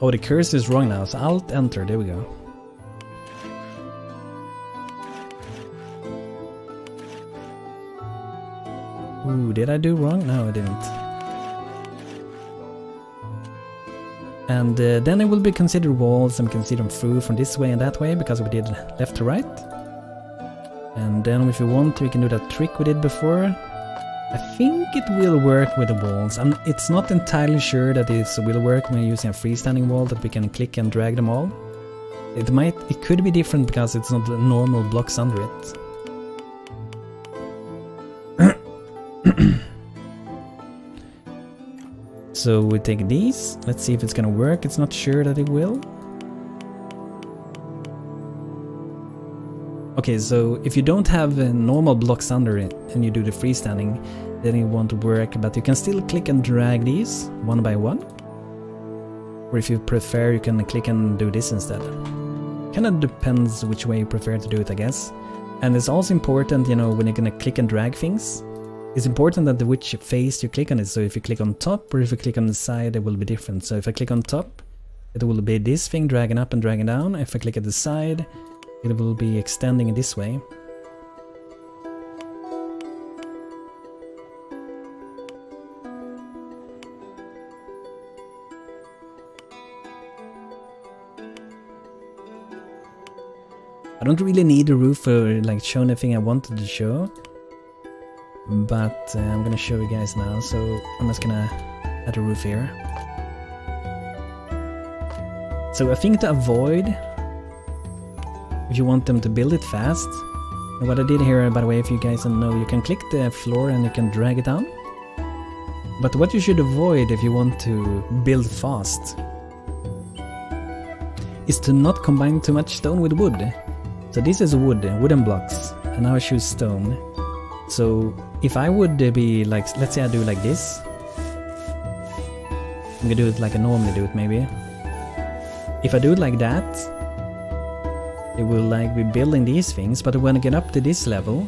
Oh, the cursor is wrong now, so Alt Enter, there we go. Ooh, did I do wrong? No, I didn't. And then it will be considered walls, and we can see them through from this way and that way because we did left to right. And then if we want to, we can do that trick we did before. I think it will work with the walls. It's not entirely sure that it will work when using a freestanding wall, that we can click and drag them all. It could be different because it's not the normal blocks under it. So we take these, let's see if it's gonna work. It's not sure that it will. Okay, so if you don't have normal blocks under it and you do the freestanding, then it won't work, but you can still click and drag these one by one. Or if you prefer, you can click and do this instead. Kinda depends which way you prefer to do it, I guess. And it's also important, you know, when you're gonna click and drag things, it's important that which face you click on it. So if you click on top or if you click on the side, it will be different. So if I click on top, it will be this thing dragging up and dragging down. If I click at the side, it will be extending in this way. I don't really need a roof for like show anything I wanted to show. But I'm gonna show you guys now, so I'm just gonna add a roof here. So I think to avoid, if you want them to build it fast, and what I did here, by the way, if you guys don't know, you can click the floor and you can drag it down. But what you should avoid if you want to build fast is to not combine too much stone with wood. So this is wood, wooden blocks, and now I choose stone. So if I would be like, let's say I do like this. I'm gonna do it like I normally do it maybe. If I do it like that, it will like be building these things, but when I get up to this level,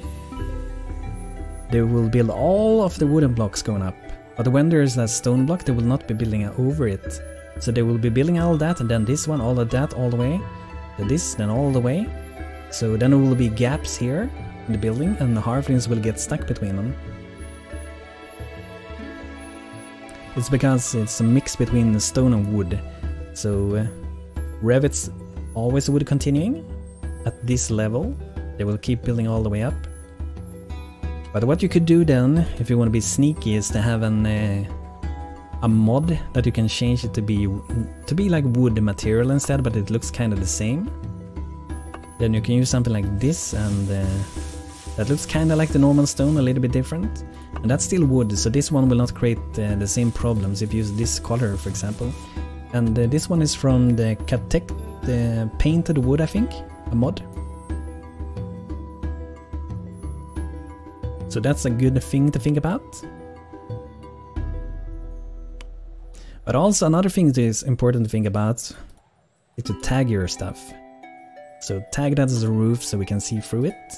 they will build all of the wooden blocks going up. But when there's a stone block, they will not be building over it. So they will be building all that, and then this one, all of that, all the way. Then this, then all the way. So then there will be gaps here in the building, and the halflings will get stuck between them. It's because it's a mix between the stone and wood. So Revit's always wood continuing at this level. They will keep building all the way up. But what you could do then, if you want to be sneaky, is to have a mod that you can change it to be like wood material instead, but it looks kind of the same. Then you can use something like this, and that looks kind of like the normal stone, a little bit different. And that's still wood, so this one will not create the same problems if you use this color, for example. And this one is from the Cattect, the painted wood, I think, a mod. So that's a good thing to think about. But also another thing that is important to think about is to tag your stuff. So tag that as a roof so we can see through it.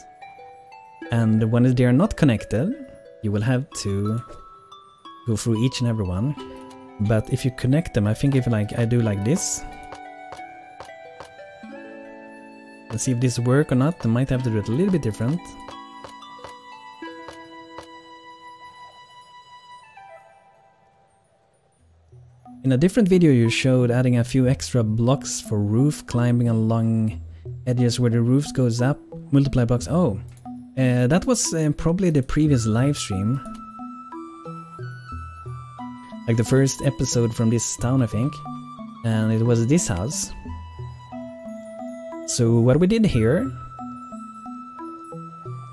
And when they are not connected, you will have to go through each and every one. But if you connect them, I think if like I do like this, let's see if this works or not. I might have to do it a little bit different. In a different video you showed adding a few extra blocks for roof climbing along edges where the roofs goes up, multiply blocks. Oh, that was probably the previous live stream. Like the first episode from this town, I think. And it was this house. So what we did here,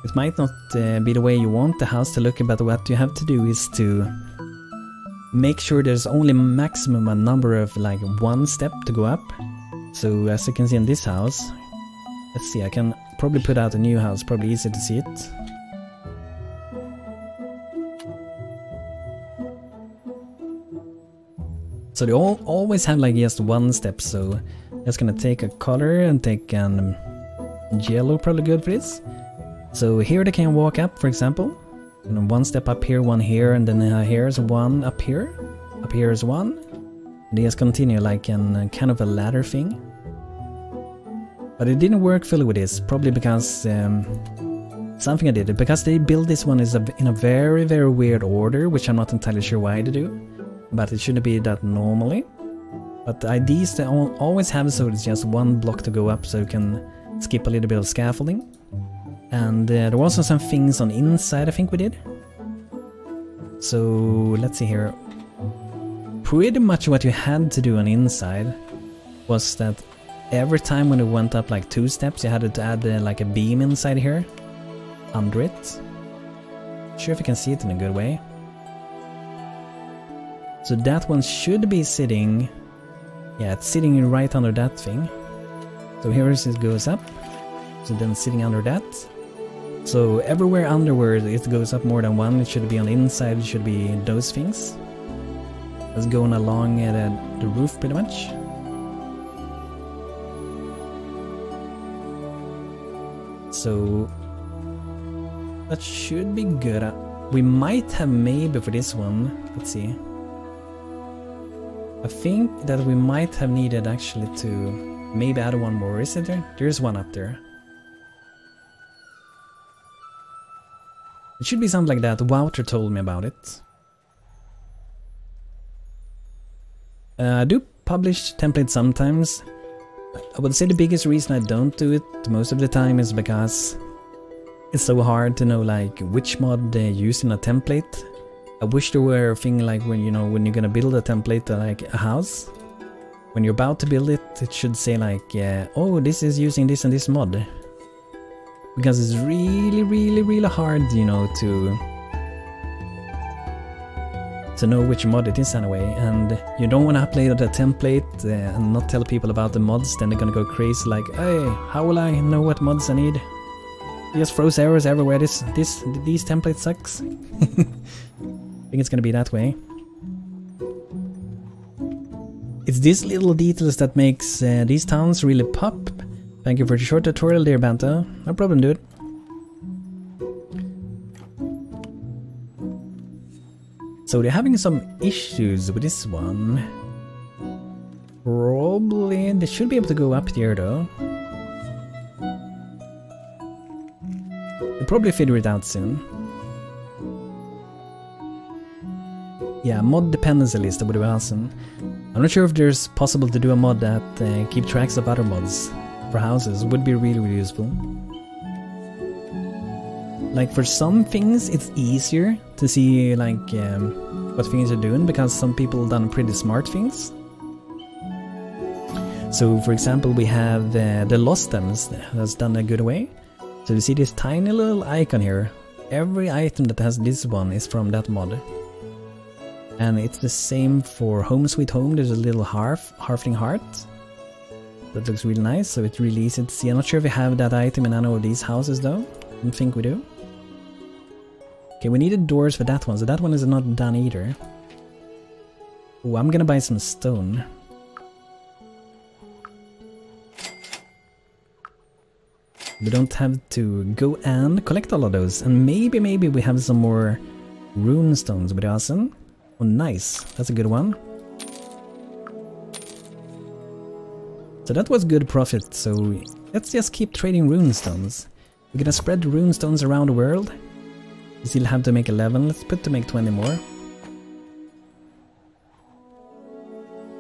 it might not be the way you want the house to look, but what you have to do is to make sure there's only maximum a number of like one step to go up. So as you can see in this house, let's see, I can probably put out a new house, probably easy to see it. So they all always have like just one step, so just gonna take a color and take an yellow, probably good for this. So here they can walk up, for example. And one step up here, one here, and then here's one up here is one. And they just continue like an kind of a ladder thing. But it didn't work fully with this, probably because something I did. Because they built this one is in a very, very weird order, which I'm not entirely sure why they do. But it shouldn't be that normally. But the idea is to always have so it's just one block to go up so you can skip a little bit of scaffolding. And there were also some things on the inside I think we did. So let's see here. Pretty much what you had to do on the inside was that every time when you went up like 2 steps you had to add like a beam inside here. Under it. Not sure if you can see it in a good way. So that one should be sitting... Yeah, it's sitting right under that thing. So here it goes up. So then sitting under that. So everywhere underward it goes up more than one. It should be on the inside, it should be those things. It's going along the roof pretty much. So that should be good. We might have maybe for this one. Let's see. I think that we might have needed actually to maybe add one more. Is it there? There's one up there. It should be something like that. Wouter told me about it. I do publish templates sometimes. I would say the biggest reason I don't do it most of the time is because it's so hard to know like which mod they use in a template. I wish there were a thing like when when you're gonna build a template like a house. When you're about to build it, it should say like, oh, this is using this and this mod. Because it's really hard, to know which mod it is anyway, and you don't want to upload a template and not tell people about the mods, then they're gonna go crazy like, hey, how will I know what mods I need? It just throws errors everywhere, these templates sucks. I think it's gonna be that way. It's these little details that makes these towns really pop. Thank you for the short tutorial there, Banto. No problem, dude. So they're having some issues with this one. Probably they should be able to go up here though. They'll probably figure it out soon. Yeah, mod dependency list would be awesome. I'm not sure if there's possible to do a mod that keep tracks of other mods for houses. Would be really useful. Like for some things it's easier to see like what things are doing because some people done pretty smart things. So for example we have the Lostems that's done a good way. So you see this tiny little icon here. Every item that has this one is from that mod. And it's the same for Home Sweet Home. There's a little halfling heart. That looks really nice, so it's really easy to see. I'm not sure if we have that item in any of these houses though. I don't think we do. Okay, we needed doors for that one, so that one is not done either. Oh, I'm gonna buy some stone. We don't have to go and collect all of those. And maybe we have some more rune stones, would be awesome. Oh, nice. That's a good one. So that was good profit, so let's just keep trading runestones. We're gonna spread the runestones around the world. We still have to make 11, let's put to make 20 more.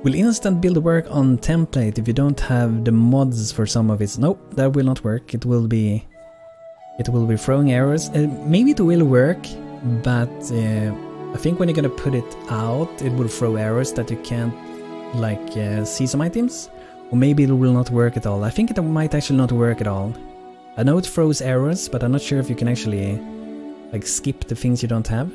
Will instant build work on template if you don't have the mods for some of it? Nope, that will not work. It will be throwing errors. Maybe it will work, but I think when you're gonna put it out, it will throw errors that you can't like see some items. Or maybe it will not work at all. I think it might actually not work at all. I know it throws errors, but I'm not sure if you can actually like skip the things you don't have.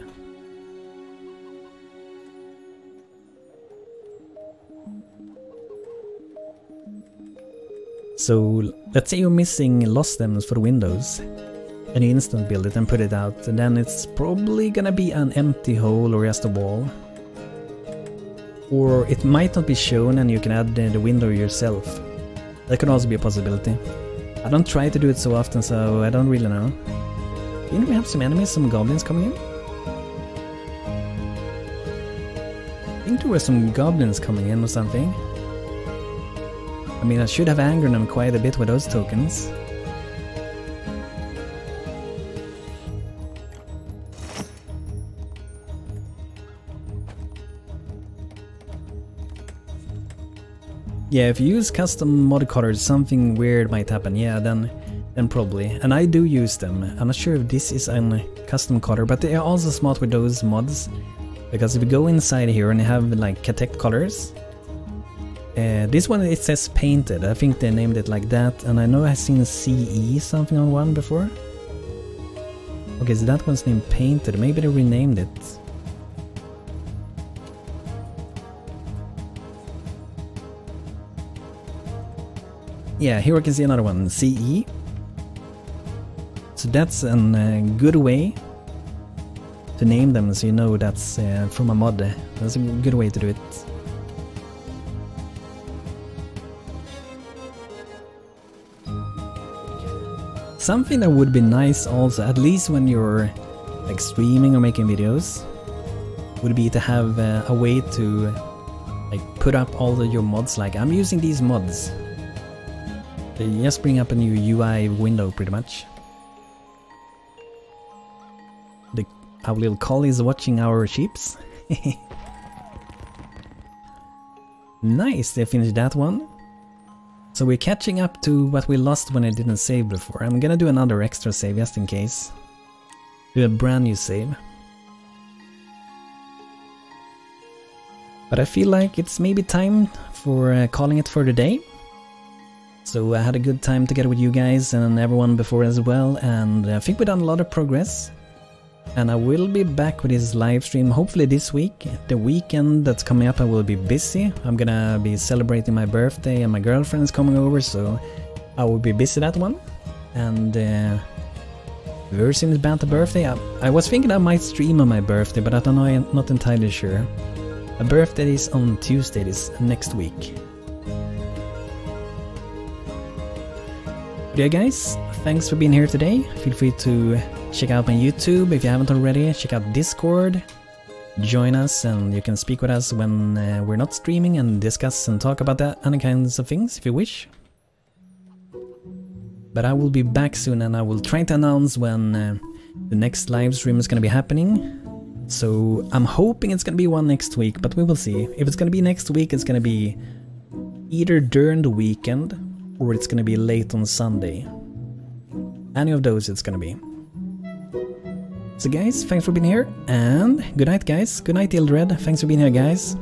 So let's say you're missing Lostems for the windows and you instant build it and put it out, and then it's probably gonna be an empty hole or just a wall. Or it might not be shown and you can add the window yourself. That could also be a possibility. I don't try to do it so often, so I don't really know. Didn't we have some enemies, some goblins coming in? I think there were some goblins coming in or something. I mean, I should have angered them quite a bit with those tokens. Yeah, if you use custom mod colors, something weird might happen. Yeah, then probably. And I do use them. I'm not sure if this is a custom color, but they are also smart with those mods. Because if you go inside here and you have like Cattect colors, this one it says painted. I think they named it like that. And I know I've seen CE something on one before. Okay, so that one's named painted. Maybe they renamed it. Yeah, here I can see another one, CE. So that's a good way to name them, so you know that's from a mod. That's a good way to do it. Something that would be nice also, at least when you're like streaming or making videos, would be to have a way to like put up all of your mods. Like, I'm using these mods. They just bring up a new UI window pretty much. Our little collie is watching our sheeps. Nice, they finished that one. So we're catching up to what we lost when I didn't save before. I'm gonna do another extra save just in case. Do a brand new save. But I feel like it's maybe time for calling it for the day. So I had a good time together with you guys and everyone before as well, and I think we've done a lot of progress. And I will be back with this live stream hopefully this week. The weekend that's coming up I will be busy. I'm gonna be celebrating my birthday and my girlfriend is coming over, so I will be busy that one. And very soon is BANTO birthday. I was thinking I might stream on my birthday, but I don't know, I'm not entirely sure. My birthday is on Tuesday this next week. But yeah guys, thanks for being here today. Feel free to check out my YouTube if you haven't already. Check out Discord. Join us and you can speak with us when we're not streaming and discuss and talk about that and kinds of things if you wish. But I will be back soon and I will try to announce when the next live stream is going to be happening. So I'm hoping it's going to be one next week, but we will see. If it's going to be next week, it's going to be either during the weekend or it's going to be late on Sunday. Any of those it's going to be. So guys, thanks for being here, and good night guys. Good night Ildred, thanks for being here guys.